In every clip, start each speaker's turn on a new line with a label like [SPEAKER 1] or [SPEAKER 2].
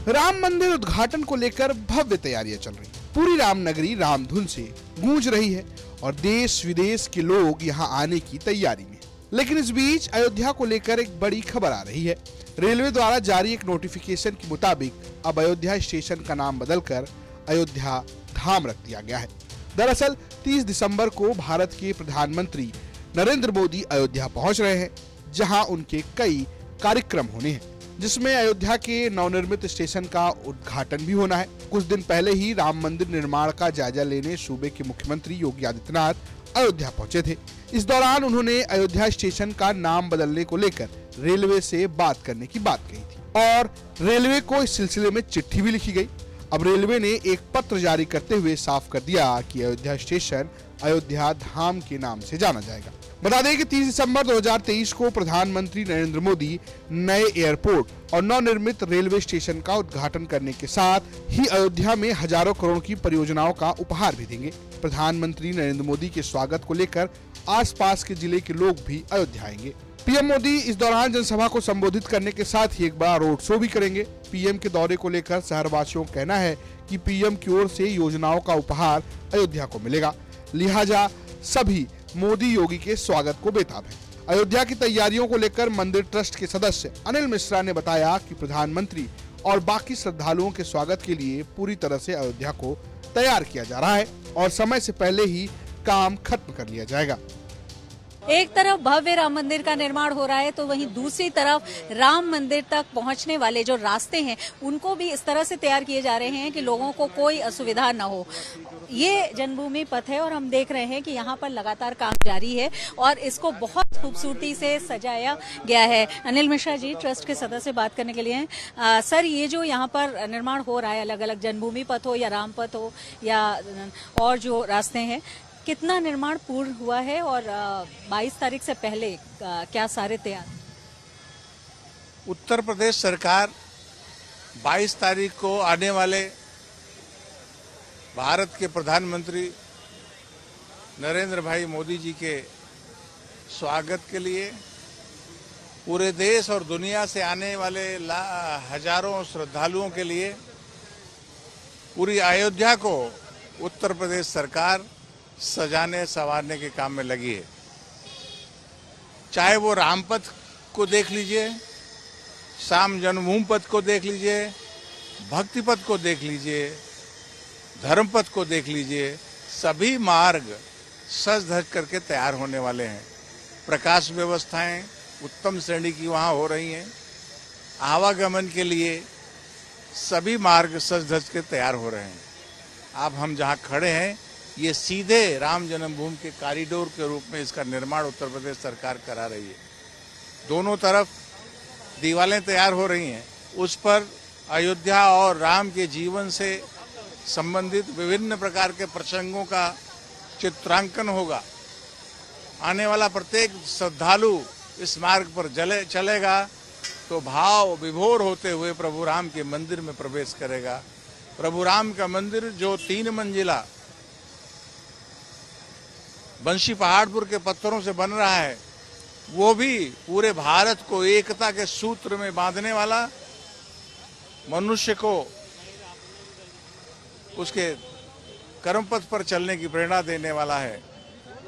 [SPEAKER 1] राम मंदिर उद्घाटन को लेकर भव्य तैयारियां चल रही। पूरी रामनगरी रामधुन से गूंज रही है और देश विदेश के लोग यहां आने की तैयारी में। लेकिन इस बीच अयोध्या को लेकर एक बड़ी खबर आ रही है। रेलवे द्वारा जारी एक नोटिफिकेशन के मुताबिक अब अयोध्या स्टेशन का नाम बदलकर अयोध्या धाम रख दिया गया है। दरअसल 30 दिसंबर को भारत के प्रधानमंत्री नरेंद्र मोदी अयोध्या पहुंच रहे हैं, जहां उनके कई कार्यक्रम होने हैं, जिसमें अयोध्या के नवनिर्मित स्टेशन का उद्घाटन भी होना है। कुछ दिन पहले ही राम मंदिर निर्माण का जायजा लेने सूबे के मुख्यमंत्री योगी आदित्यनाथ अयोध्या पहुंचे थे। इस दौरान उन्होंने अयोध्या स्टेशन का नाम बदलने को लेकर रेलवे से बात करने की बात कही थी और रेलवे को इस सिलसिले में चिट्ठी भी लिखी गई। अब रेलवे ने एक पत्र जारी करते हुए साफ कर दिया कि अयोध्या स्टेशन अयोध्या धाम के नाम से जाना जाएगा। बता दें कि 30 दिसंबर 2023 को प्रधानमंत्री नरेंद्र मोदी नए एयरपोर्ट और नवनिर्मित रेलवे स्टेशन का उद्घाटन करने के साथ ही अयोध्या में हजारों करोड़ की परियोजनाओं का उपहार भी देंगे। प्रधानमंत्री नरेंद्र मोदी के स्वागत को लेकर आसपास के जिले के लोग भी अयोध्या आएंगे। पीएम मोदी इस दौरान जनसभा को संबोधित करने के साथ ही एक बड़ा रोड शो भी करेंगे। पीएम के दौरे को लेकर शहरवासियों का कहना है कि पीएम की ओर से योजनाओं का उपहार अयोध्या को मिलेगा, लिहाजा सभी मोदी योगी के स्वागत को बेताब है। अयोध्या की तैयारियों को लेकर मंदिर ट्रस्ट के सदस्य अनिल मिश्रा ने बताया कि प्रधानमंत्री और बाकी श्रद्धालुओं के स्वागत के लिए पूरी तरह से अयोध्या को तैयार किया जा रहा है और समय से पहले ही काम खत्म कर लिया जाएगा।
[SPEAKER 2] एक तरफ भव्य राम मंदिर का निर्माण हो रहा है तो वहीं दूसरी तरफ राम मंदिर तक पहुंचने वाले जो रास्ते हैं उनको भी इस तरह से तैयार किए जा रहे हैं कि लोगों को कोई असुविधा न हो। ये जन्मभूमि पथ है और हम देख रहे हैं कि यहाँ पर लगातार काम जारी है और इसको बहुत खूबसूरती से सजाया गया है। अनिल मिश्रा जी ट्रस्ट के सदस्य बात करने के लिए सर, ये जो यहाँ पर निर्माण हो रहा है, अलग अलग जन्मभूमि पथ हो या राम पथ हो या और जो रास्ते हैं, कितना निर्माण पूर्ण हुआ है और 22 तारीख से पहले क्या सारे तैयार?
[SPEAKER 3] उत्तर प्रदेश सरकार 22 तारीख को आने वाले भारत के प्रधानमंत्री नरेंद्र भाई मोदी जी के स्वागत के लिए पूरे देश और दुनिया से आने वाले हजारों श्रद्धालुओं के लिए पूरी अयोध्या को उत्तर प्रदेश सरकार सजाने संवारने के काम में लगी है। चाहे वो रामपथ को देख लीजिए, श्याम जन्मभूमि पथ को देख लीजिए, भक्ति पथ को देख लीजिए, धर्म पथ को देख लीजिए, सभी मार्ग सज धज करके तैयार होने वाले हैं। प्रकाश व्यवस्थाएं उत्तम श्रेणी की वहाँ हो रही हैं। आवागमन के लिए सभी मार्ग सज धज के तैयार हो रहे हैं। अब हम जहाँ खड़े हैं ये सीधे राम जन्मभूमि के कॉरिडोर के रूप में इसका निर्माण उत्तर प्रदेश सरकार करा रही है। दोनों तरफ दीवारें तैयार हो रही हैं, उस पर अयोध्या और राम के जीवन से संबंधित विभिन्न प्रकार के प्रसंगों का चित्रांकन होगा। आने वाला प्रत्येक श्रद्धालु इस मार्ग पर चलेगा तो भाव विभोर होते हुए प्रभु राम के मंदिर में प्रवेश करेगा। प्रभु राम का मंदिर जो 3 मंजिला बंशी पहाड़पुर के पत्थरों से बन रहा है, वो भी पूरे भारत को एकता के सूत्र में बांधने वाला, मनुष्य को उसके कर्मपथ पर चलने की प्रेरणा देने वाला है।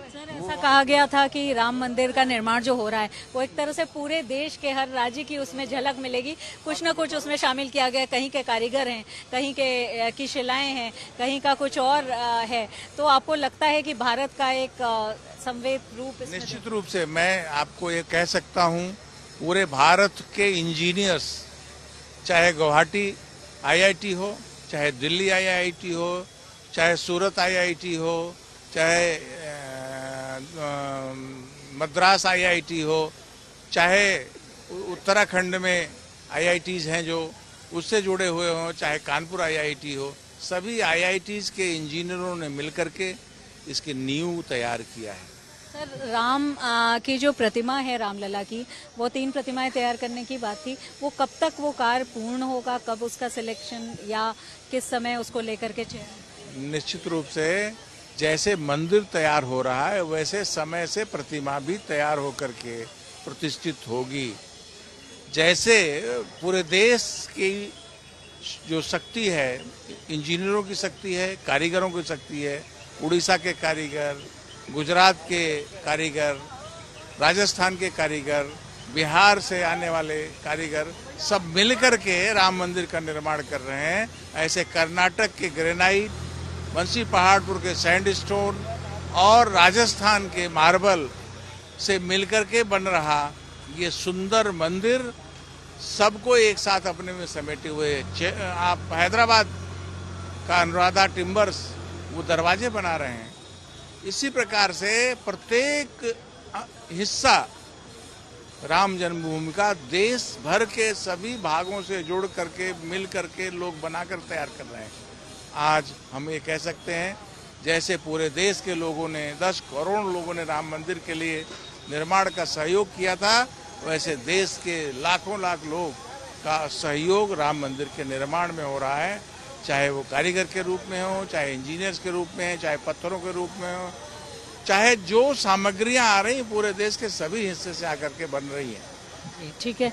[SPEAKER 2] सर, ऐसा कहा गया था कि राम मंदिर का निर्माण जो हो रहा है वो एक तरह से पूरे देश के हर राज्य की उसमें झलक मिलेगी। कुछ न कुछ उसमें शामिल किया गया, कहीं के कारीगर हैं, कहीं के की शिलाएं हैं, कहीं का कुछ और है। तो आपको लगता है कि भारत का एक संवेद रूप?
[SPEAKER 3] निश्चित रूप से मैं आपको ये कह सकता हूँ, पूरे भारत के इंजीनियर्स, चाहे गुवाहाटी IIT हो, चाहे दिल्ली IIT हो, चाहे सूरत IIT हो, चाहे मद्रास IIT हो, चाहे उत्तराखंड में IITs हैं जो उससे जुड़े हुए हों, चाहे कानपुर IIT हो, सभी IITs के इंजीनियरों ने मिलकर के इसकी नींव तैयार किया है।
[SPEAKER 2] सर, राम की जो प्रतिमा है रामलला की, वो 3 प्रतिमाएं तैयार करने की बात थी, वो कब तक वो कार्य पूर्ण होगा, कब उसका सिलेक्शन या किस समय उसको लेकर के चयन?
[SPEAKER 3] निश्चित रूप से जैसे मंदिर तैयार हो रहा है वैसे समय से प्रतिमा भी तैयार होकर के प्रतिष्ठित होगी। जैसे पूरे देश की जो शक्ति है, इंजीनियरों की शक्ति है, कारीगरों की शक्ति है, उड़ीसा के कारीगर, गुजरात के कारीगर, राजस्थान के कारीगर, बिहार से आने वाले कारीगर सब मिलकर के राम मंदिर का निर्माण कर रहे हैं। ऐसे कर्नाटक के ग्रेनाइट, बंसी पहाड़पुर के सैंडस्टोन और राजस्थान के मार्बल से मिलकर के बन रहा ये सुंदर मंदिर सबको एक साथ अपने में समेटे हुए। आप हैदराबाद का अनुराधा टिम्बर्स वो दरवाजे बना रहे हैं। इसी प्रकार से प्रत्येक हिस्सा राम जन्मभूमि का देश भर के सभी भागों से जोड़ करके मिल करके लोग बनाकर तैयार कर रहे हैं। आज हम ये कह सकते हैं जैसे पूरे देश के लोगों ने 10 करोड़ लोगों ने राम मंदिर के लिए निर्माण का सहयोग किया था, वैसे देश के लाखों लाख लोग का सहयोग राम मंदिर के निर्माण में हो रहा है, चाहे वो कारीगर के रूप में हो, चाहे इंजीनियर्स के रूप में, चाहे पत्थरों के रूप में हो, चाहे जो सामग्रियां आ रही पूरे देश के सभी हिस्से से आकर के बन रही हैं।
[SPEAKER 2] जी ठीक है,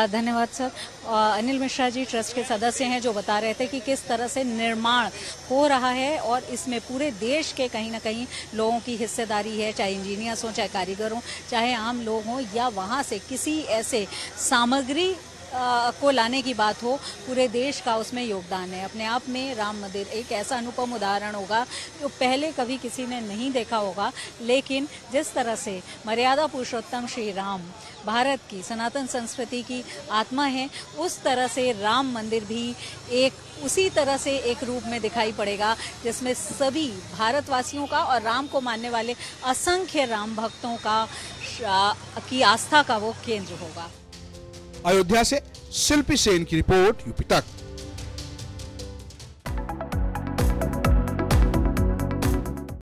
[SPEAKER 2] धन्यवाद सर। अनिल मिश्रा जी ट्रस्ट के सदस्य हैं जो बता रहे थे कि किस तरह से निर्माण हो रहा है और इसमें पूरे देश के कहीं ना कहीं लोगों की हिस्सेदारी है, चाहे इंजीनियर्स हों, चाहे कारीगर हों, चाहे आम लोग हों या वहाँ से किसी ऐसे सामग्री को लाने की बात हो, पूरे देश का उसमें योगदान है। अपने आप में राम मंदिर एक ऐसा अनुपम उदाहरण होगा जो पहले कभी किसी ने नहीं देखा होगा, लेकिन जिस तरह से मर्यादा पुरुषोत्तम श्री राम भारत की सनातन संस्कृति की आत्मा है, उस तरह से राम मंदिर भी एक उसी तरह से एक रूप में दिखाई पड़ेगा जिसमें सभी भारतवासियों का और राम को मानने वाले असंख्य राम भक्तों का की आस्था का वो केंद्र होगा।
[SPEAKER 1] अयोध्या से शिल्पी सेन की रिपोर्ट, यूपी तक।